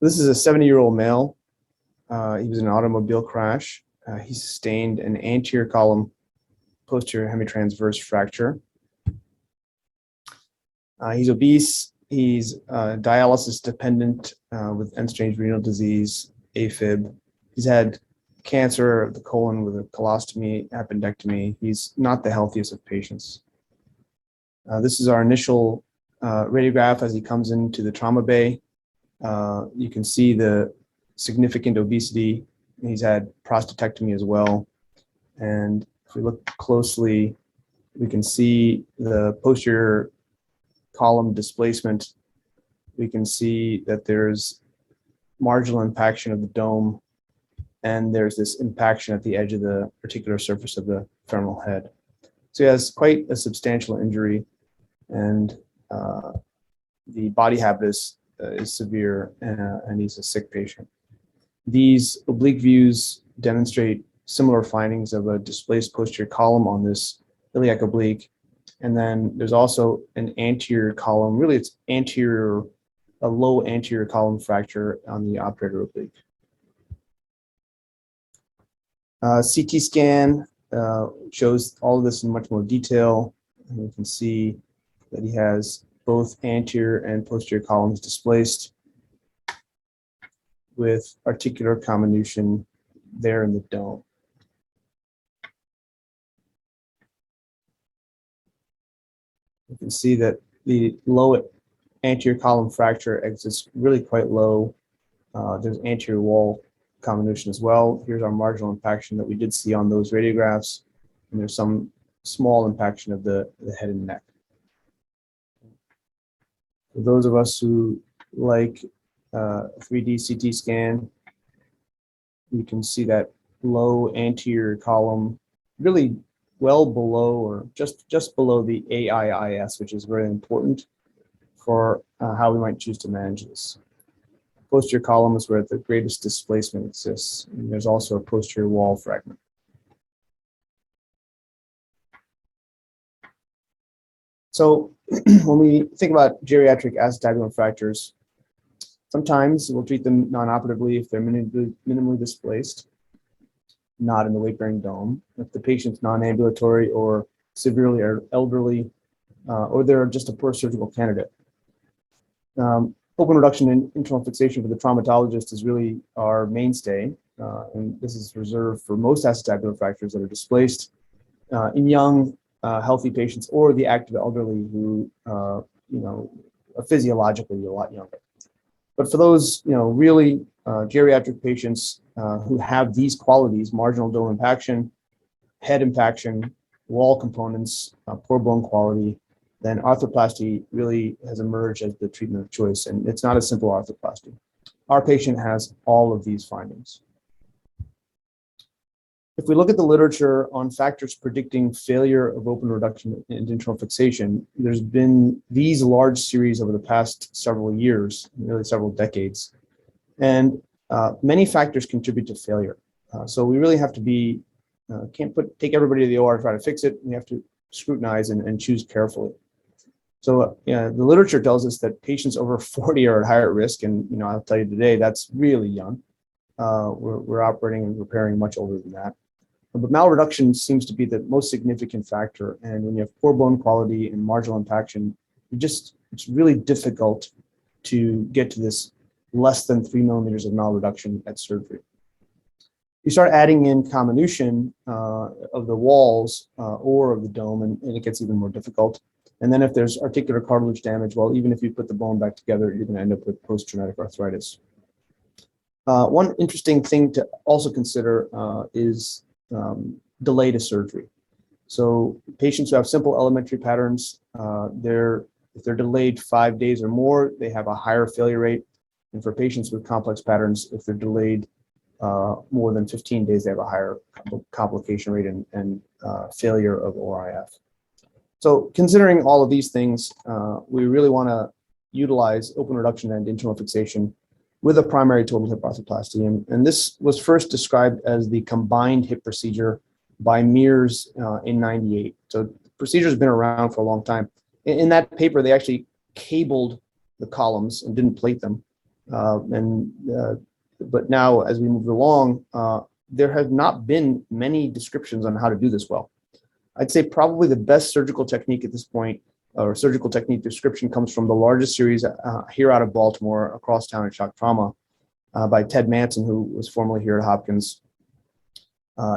This is a 70-year-old male. He was in an automobile crash. He sustained an anterior column posterior hemitransverse fracture. He's obese. He's dialysis dependent with end-stage renal disease, AFib. He's had cancer of the colon with a colostomy, appendectomy. He's not the healthiest of patients. This is our initial radiograph as he comes into the trauma bay. You can see the significant obesity. He's had prostatectomy as well. And if we look closely, we can see the posterior column displacement. We can see that there's marginal impaction of the dome, and there's this impaction at the edge of the articular surface of the femoral head. So he has quite a substantial injury, and the body habitus is severe, and he's a sick patient. These oblique views demonstrate similar findings of a displaced posterior column on this iliac oblique. And then there's also an anterior column, really it's anterior, a low anterior column fracture on the operator oblique. CT scan shows all of this in much more detail. And you can see that he has both anterior and posterior columns displaced with articular comminution there in the dome. You can see that the low anterior column fracture exits really quite low. There's anterior wall comminution as well. Here's our marginal impaction that we did see on those radiographs. And there's some small impaction of the head and neck. For those of us who like a 3D CT scan, you can see that low anterior column really well below or just below the AIIS, which is very important for how we might choose to manage this. Posterior column is where the greatest displacement exists, and there's also a posterior wall fragment. So when we think about geriatric acetabulum fractures, sometimes we'll treat them non-operatively if they're minimally displaced, not in the weight-bearing dome. If the patient's non-ambulatory or severely elderly, or they're just a poor surgical candidate. Open reduction and internal fixation for the traumatologist is really our mainstay, and this is reserved for most acetabular fractures that are displaced in young, healthy patients or the active elderly who, are physiologically a lot younger. But for those, really geriatric patients who have these qualities, marginal dome impaction, head impaction, wall components, poor bone quality, then arthroplasty really has emerged as the treatment of choice. And it's not a simple arthroplasty. Our patient has all of these findings. If we look at the literature on factors predicting failure of open reduction and internal fixation, there's been these large series over the past several years, really several decades. And many factors contribute to failure. So we really have to be, can't take everybody to the OR to try to fix it. We have to scrutinize and choose carefully. So the literature tells us that patients over 40 are at higher risk. And I'll tell you today, that's really young. We're operating and repairing much older than that. But malreduction seems to be the most significant factor. And when you have poor bone quality and marginal impaction, it's really difficult to get to this less than 3 millimeters of malreduction at surgery. You start adding in comminution of the walls or of the dome, and it gets even more difficult. And then if there's articular cartilage damage, well, even if you put the bone back together, you're going to end up with post-traumatic arthritis. One interesting thing to also consider is delay to surgery. So patients who have simple elementary patterns, if they're delayed 5 days or more, they have a higher failure rate. And for patients with complex patterns, if they're delayed more than 15 days, they have a higher complication rate and failure of ORIF. So considering all of these things, we really want to utilize open reduction and internal fixation with a primary total hip arthroplasty. And this was first described as the combined hip procedure by Mears in '98. So the procedure has been around for a long time. In that paper, they actually cabled the columns and didn't plate them. But now, as we move along, there have not been many descriptions on how to do this well. I'd say probably the best surgical technique at this point, or surgical technique description, comes from the largest series here out of Baltimore, across town in shock trauma, by Ted Manson, who was formerly here at Hopkins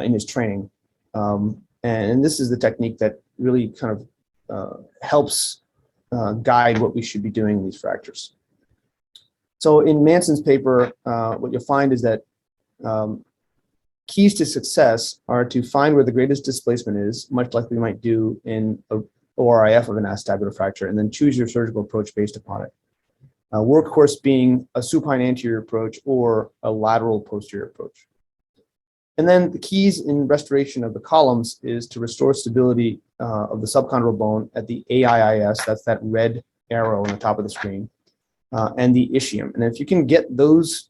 in his training. And this is the technique that really kind of helps guide what we should be doing in these fractures. So in Manson's paper, what you'll find is that keys to success are to find where the greatest displacement is, much like we might do in a ORIF of an acetabular fracture, and then choose your surgical approach based upon it. Workhorse being a supine anterior approach or a lateral posterior approach. And then the keys in restoration of the columns is to restore stability of the subchondral bone at the AIIS, that's that red arrow on the top of the screen, and the ischium. And if you can get those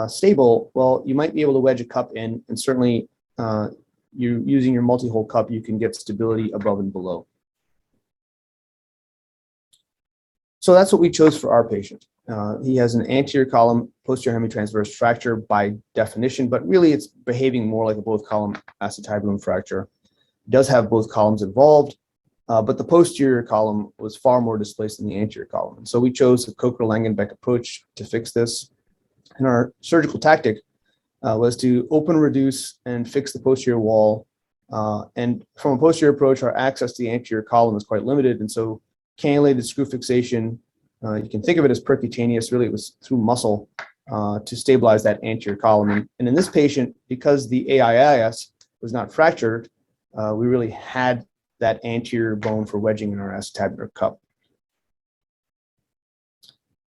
stable, well, you might be able to wedge a cup in, and certainly you using your multi-hole cup, you can get stability above and below. So that's what we chose for our patient. He has an anterior column posterior hemitransverse fracture by definition, but really it's behaving more like a both column acetabulum fracture. It does have both columns involved, but the posterior column was far more displaced than the anterior column. And so we chose the Coker-Langenbeck approach to fix this. And our surgical tactic was to open, reduce, and fix the posterior wall. And from a posterior approach, our access to the anterior column is quite limited. And so cannulated screw fixation, you can think of it as percutaneous. Really, it was through muscle to stabilize that anterior column. And in this patient, because the AIIS was not fractured, we really had that anterior bone for wedging in our acetabular cup.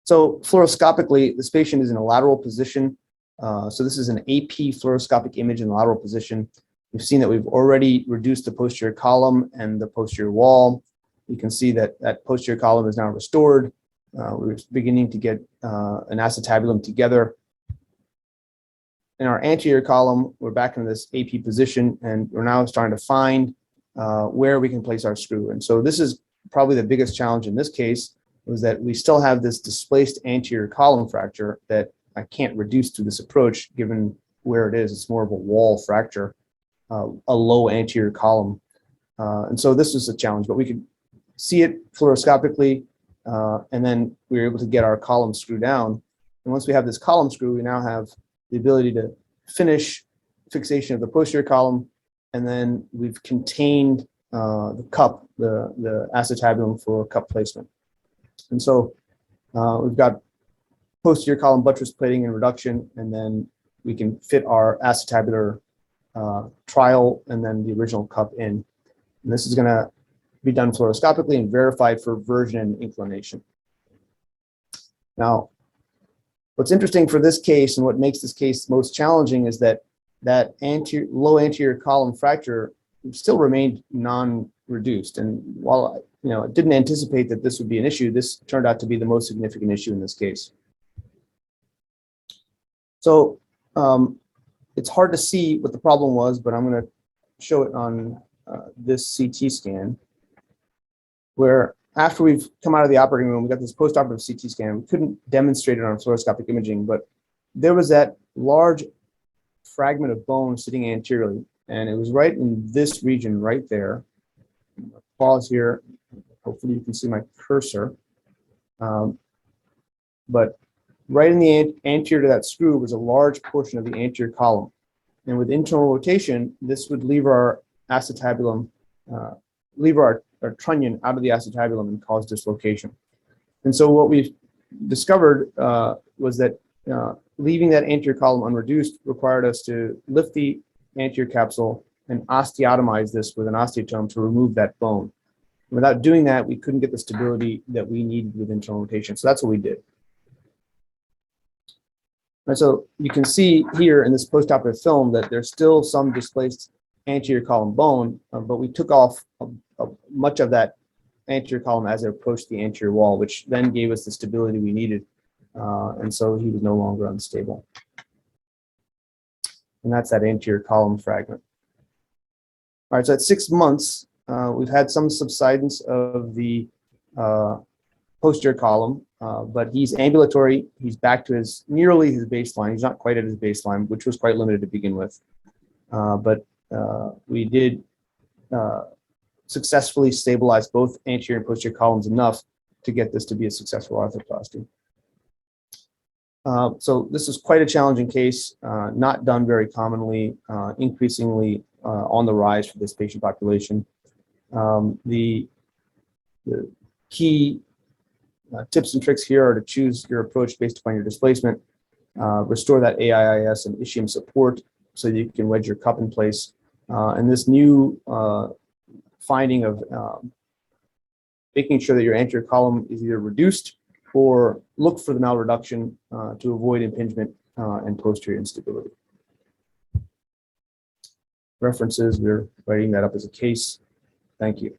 So fluoroscopically, this patient is in a lateral position. So this is an AP fluoroscopic image in the lateral position. We've seen that we've already reduced the posterior column and the posterior wall. You can see that that posterior column is now restored. We're beginning to get an acetabulum together. In our anterior column, we're back in this AP position, and we're now starting to find where we can place our screw. And so this is probably the biggest challenge in this case, was that we still have this displaced anterior column fracture that I can't reduce through this approach, given where it is. It's more of a wall fracture, a low anterior column. And so this was a challenge, but we could see it fluoroscopically, and then we were able to get our column screw down. And once we have this column screw, we now have the ability to finish fixation of the posterior column, and then we've contained the cup, the acetabulum for cup placement. And so we've got posterior column buttress plating and reduction, and then we can fit our acetabular trial and then the original cup in. And this is going to be done fluoroscopically and verified for version and inclination. Now, what's interesting for this case and what makes this case most challenging is that that low anterior column fracture still remained non-reduced. And while I didn't anticipate that this would be an issue, this turned out to be the most significant issue in this case. So it's hard to see what the problem was, but I'm going to show it on this CT scan, where after we've come out of the operating room, we got this post-operative CT scan. We couldn't demonstrate it on fluoroscopic imaging, but there was that large fragment of bone sitting anteriorly, and it was right in this region right there. Pause here. Hopefully you can see my cursor. But right in the anterior to that screw was a large portion of the anterior column. And with internal rotation, this would leave our acetabulum, leave our trunnion out of the acetabulum and cause dislocation. And so what we've discovered was that leaving that anterior column unreduced required us to lift the anterior capsule and osteotomize this with an osteotome to remove that bone. Without doing that, we couldn't get the stability that we needed with internal rotation. So that's what we did. And so you can see here in this postoperative film that there's still some displaced anterior column bone, but we took off much of that anterior column as it approached the anterior wall, which then gave us the stability we needed. And so he was no longer unstable. And that's that anterior column fragment. All right, so at 6 months, we've had some subsidence of the posterior column, but he's ambulatory. He's back to nearly his baseline. He's not quite at his baseline, which was quite limited to begin with. But we did successfully stabilize both anterior and posterior columns enough to get this to be a successful arthroplasty. So this is quite a challenging case, not done very commonly, increasingly on the rise for this patient population. The key tips and tricks here are to choose your approach based upon your displacement, restore that AIIS and ischium support so that you can wedge your cup in place. And this new finding of making sure that your anterior column is either reduced or look for the malreduction to avoid impingement and posterior instability. References, we're writing that up as a case. Thank you.